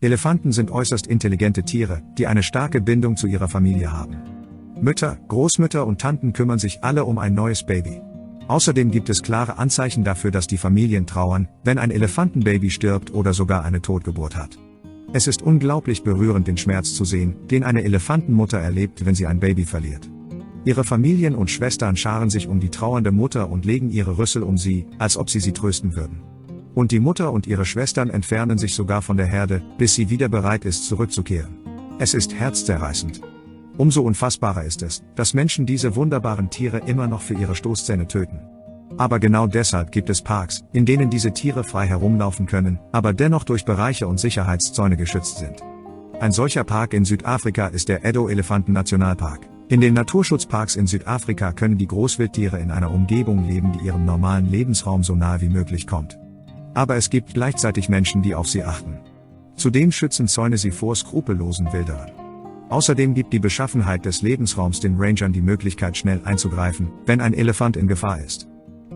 Elefanten sind äußerst intelligente Tiere, die eine starke Bindung zu ihrer Familie haben. Mütter, Großmütter und Tanten kümmern sich alle um ein neues Baby. Außerdem gibt es klare Anzeichen dafür, dass die Familien trauern, wenn ein Elefantenbaby stirbt oder sogar eine Totgeburt hat. Es ist unglaublich berührend, den Schmerz zu sehen, den eine Elefantenmutter erlebt, wenn sie ein Baby verliert. Ihre Familien und Schwestern scharen sich um die trauernde Mutter und legen ihre Rüssel um sie, als ob sie trösten würden. Und die Mutter und ihre Schwestern entfernen sich sogar von der Herde, bis sie wieder bereit ist, zurückzukehren. Es ist herzzerreißend. Umso unfassbarer ist es, dass Menschen diese wunderbaren Tiere immer noch für ihre Stoßzähne töten. Aber genau deshalb gibt es Parks, in denen diese Tiere frei herumlaufen können, aber dennoch durch Bereiche und Sicherheitszäune geschützt sind. Ein solcher Park in Südafrika ist der Edo-Elefanten-Nationalpark. In den Naturschutzparks in Südafrika können die Großwildtiere in einer Umgebung leben, die ihrem normalen Lebensraum so nahe wie möglich kommt. Aber es gibt gleichzeitig Menschen, die auf sie achten. Zudem schützen Zäune sie vor skrupellosen Wilderern. Außerdem gibt die Beschaffenheit des Lebensraums den Rangern die Möglichkeit, schnell einzugreifen, wenn ein Elefant in Gefahr ist.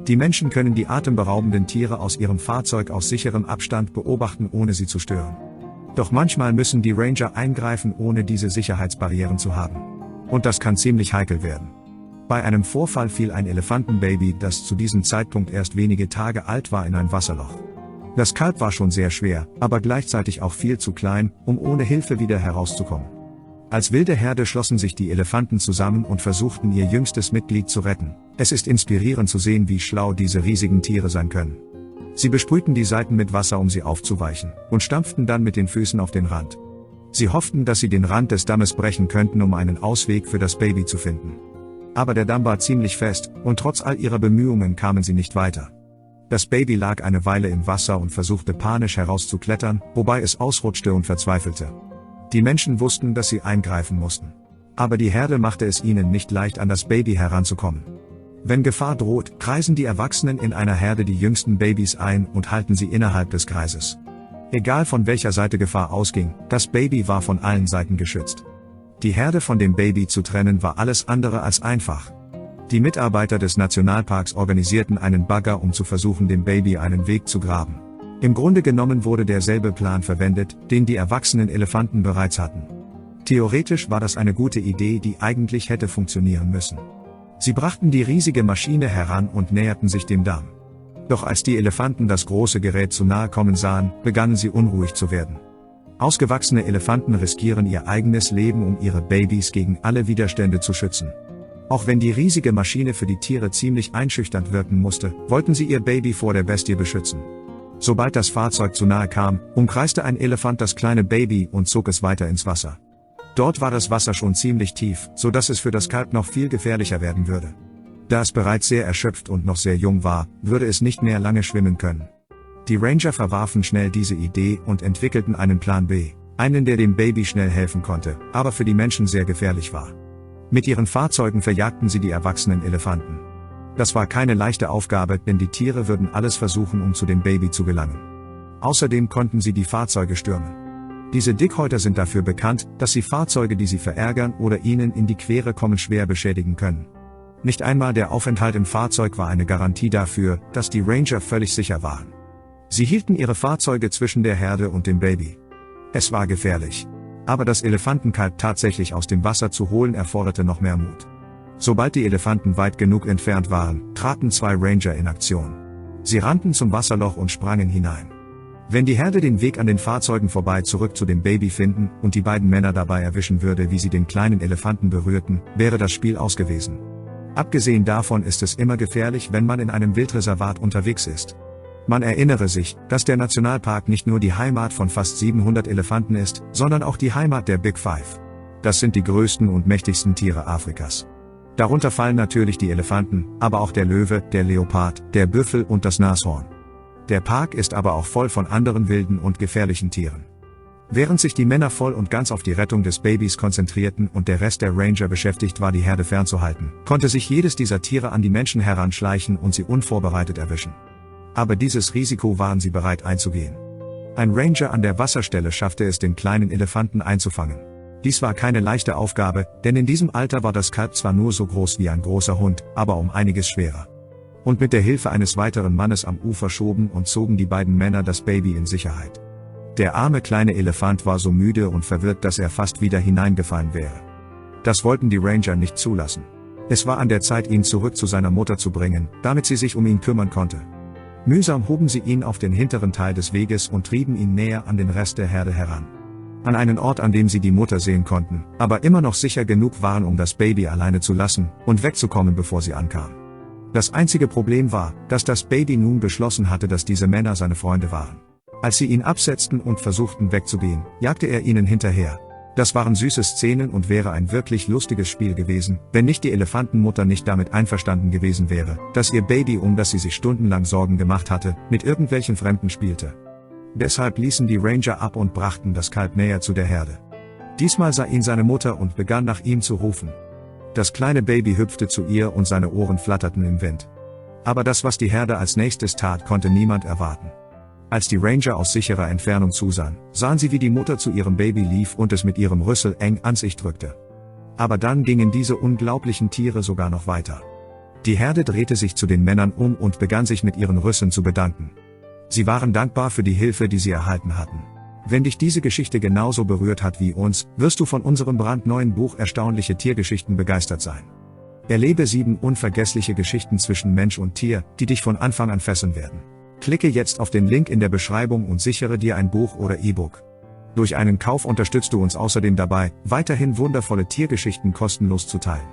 Die Menschen können die atemberaubenden Tiere aus ihrem Fahrzeug aus sicherem Abstand beobachten, ohne sie zu stören. Doch manchmal müssen die Ranger eingreifen, ohne diese Sicherheitsbarrieren zu haben. Und das kann ziemlich heikel werden. Bei einem Vorfall fiel ein Elefantenbaby, das zu diesem Zeitpunkt erst wenige Tage alt war, in ein Wasserloch. Das Kalb war schon sehr schwer, aber gleichzeitig auch viel zu klein, um ohne Hilfe wieder herauszukommen. Als wilde Herde schlossen sich die Elefanten zusammen und versuchten, ihr jüngstes Mitglied zu retten. Es ist inspirierend zu sehen, wie schlau diese riesigen Tiere sein können. Sie besprühten die Seiten mit Wasser, um sie aufzuweichen, und stampften dann mit den Füßen auf den Rand. Sie hofften, dass sie den Rand des Dammes brechen könnten, um einen Ausweg für das Baby zu finden. Aber der Damm war ziemlich fest, und trotz all ihrer Bemühungen kamen sie nicht weiter. Das Baby lag eine Weile im Wasser und versuchte panisch herauszuklettern, wobei es ausrutschte und verzweifelte. Die Menschen wussten, dass sie eingreifen mussten. Aber die Herde machte es ihnen nicht leicht, an das Baby heranzukommen. Wenn Gefahr droht, kreisen die Erwachsenen in einer Herde die jüngsten Babys ein und halten sie innerhalb des Kreises. Egal von welcher Seite Gefahr ausging, das Baby war von allen Seiten geschützt. Die Herde von dem Baby zu trennen war alles andere als einfach. Die Mitarbeiter des Nationalparks organisierten einen Bagger, um zu versuchen, dem Baby einen Weg zu graben. Im Grunde genommen wurde derselbe Plan verwendet, den die erwachsenen Elefanten bereits hatten. Theoretisch war das eine gute Idee, die eigentlich hätte funktionieren müssen. Sie brachten die riesige Maschine heran und näherten sich dem Damm. Doch als die Elefanten das große Gerät zu nahe kommen sahen, begannen sie unruhig zu werden. Ausgewachsene Elefanten riskieren ihr eigenes Leben, um ihre Babys gegen alle Widerstände zu schützen. Auch wenn die riesige Maschine für die Tiere ziemlich einschüchternd wirken musste, wollten sie ihr Baby vor der Bestie beschützen. Sobald das Fahrzeug zu nahe kam, umkreiste ein Elefant das kleine Baby und zog es weiter ins Wasser. Dort war das Wasser schon ziemlich tief, so dass es für das Kalb noch viel gefährlicher werden würde. Da es bereits sehr erschöpft und noch sehr jung war, würde es nicht mehr lange schwimmen können. Die Ranger verwarfen schnell diese Idee und entwickelten einen Plan B, einen, der dem Baby schnell helfen konnte, aber für die Menschen sehr gefährlich war. Mit ihren Fahrzeugen verjagten sie die erwachsenen Elefanten. Das war keine leichte Aufgabe, denn die Tiere würden alles versuchen, um zu dem Baby zu gelangen. Außerdem konnten sie die Fahrzeuge stürmen. Diese Dickhäuter sind dafür bekannt, dass sie Fahrzeuge, die sie verärgern oder ihnen in die Quere kommen, schwer beschädigen können. Nicht einmal der Aufenthalt im Fahrzeug war eine Garantie dafür, dass die Ranger völlig sicher waren. Sie hielten ihre Fahrzeuge zwischen der Herde und dem Baby. Es war gefährlich. Aber das Elefantenkalb tatsächlich aus dem Wasser zu holen, erforderte noch mehr Mut. Sobald die Elefanten weit genug entfernt waren, traten zwei Ranger in Aktion. Sie rannten zum Wasserloch und sprangen hinein. Wenn die Herde den Weg an den Fahrzeugen vorbei zurück zu dem Baby finden und die beiden Männer dabei erwischen würde, wie sie den kleinen Elefanten berührten, wäre das Spiel aus gewesen. Abgesehen davon ist es immer gefährlich, wenn man in einem Wildreservat unterwegs ist. Man erinnere sich, dass der Nationalpark nicht nur die Heimat von fast 700 Elefanten ist, sondern auch die Heimat der Big Five. Das sind die größten und mächtigsten Tiere Afrikas. Darunter fallen natürlich die Elefanten, aber auch der Löwe, der Leopard, der Büffel und das Nashorn. Der Park ist aber auch voll von anderen wilden und gefährlichen Tieren. Während sich die Männer voll und ganz auf die Rettung des Babys konzentrierten und der Rest der Ranger beschäftigt war, die Herde fernzuhalten, konnte sich jedes dieser Tiere an die Menschen heranschleichen und sie unvorbereitet erwischen. Aber dieses Risiko waren sie bereit einzugehen. Ein Ranger an der Wasserstelle schaffte es, den kleinen Elefanten einzufangen. Dies war keine leichte Aufgabe, denn in diesem Alter war das Kalb zwar nur so groß wie ein großer Hund, aber um einiges schwerer. Und mit der Hilfe eines weiteren Mannes am Ufer schoben und zogen die beiden Männer das Baby in Sicherheit. Der arme kleine Elefant war so müde und verwirrt, dass er fast wieder hineingefallen wäre. Das wollten die Ranger nicht zulassen. Es war an der Zeit, ihn zurück zu seiner Mutter zu bringen, damit sie sich um ihn kümmern konnte. Mühsam hoben sie ihn auf den hinteren Teil des Weges und trieben ihn näher an den Rest der Herde heran. An einen Ort, an dem sie die Mutter sehen konnten, aber immer noch sicher genug waren, um das Baby alleine zu lassen und wegzukommen, bevor sie ankam. Das einzige Problem war, dass das Baby nun beschlossen hatte, dass diese Männer seine Freunde waren. Als sie ihn absetzten und versuchten wegzugehen, jagte er ihnen hinterher. Das waren süße Szenen und wäre ein wirklich lustiges Spiel gewesen, wenn nicht die Elefantenmutter nicht damit einverstanden gewesen wäre, dass ihr Baby, um das sie sich stundenlang Sorgen gemacht hatte, mit irgendwelchen Fremden spielte. Deshalb ließen die Ranger ab und brachten das Kalb näher zu der Herde. Diesmal sah ihn seine Mutter und begann nach ihm zu rufen. Das kleine Baby hüpfte zu ihr und seine Ohren flatterten im Wind. Aber das, was die Herde als nächstes tat, konnte niemand erwarten. Als die Ranger aus sicherer Entfernung zusahen, sahen sie, wie die Mutter zu ihrem Baby lief und es mit ihrem Rüssel eng an sich drückte. Aber dann gingen diese unglaublichen Tiere sogar noch weiter. Die Herde drehte sich zu den Männern um und begann sich mit ihren Rüsseln zu bedanken. Sie waren dankbar für die Hilfe, die sie erhalten hatten. Wenn dich diese Geschichte genauso berührt hat wie uns, wirst du von unserem brandneuen Buch Erstaunliche Tiergeschichten begeistert sein. Erlebe 7 unvergessliche Geschichten zwischen Mensch und Tier, die dich von Anfang an fesseln werden. Klicke jetzt auf den Link in der Beschreibung und sichere dir ein Buch oder E-Book. Durch einen Kauf unterstützt du uns außerdem dabei, weiterhin wundervolle Tiergeschichten kostenlos zu teilen.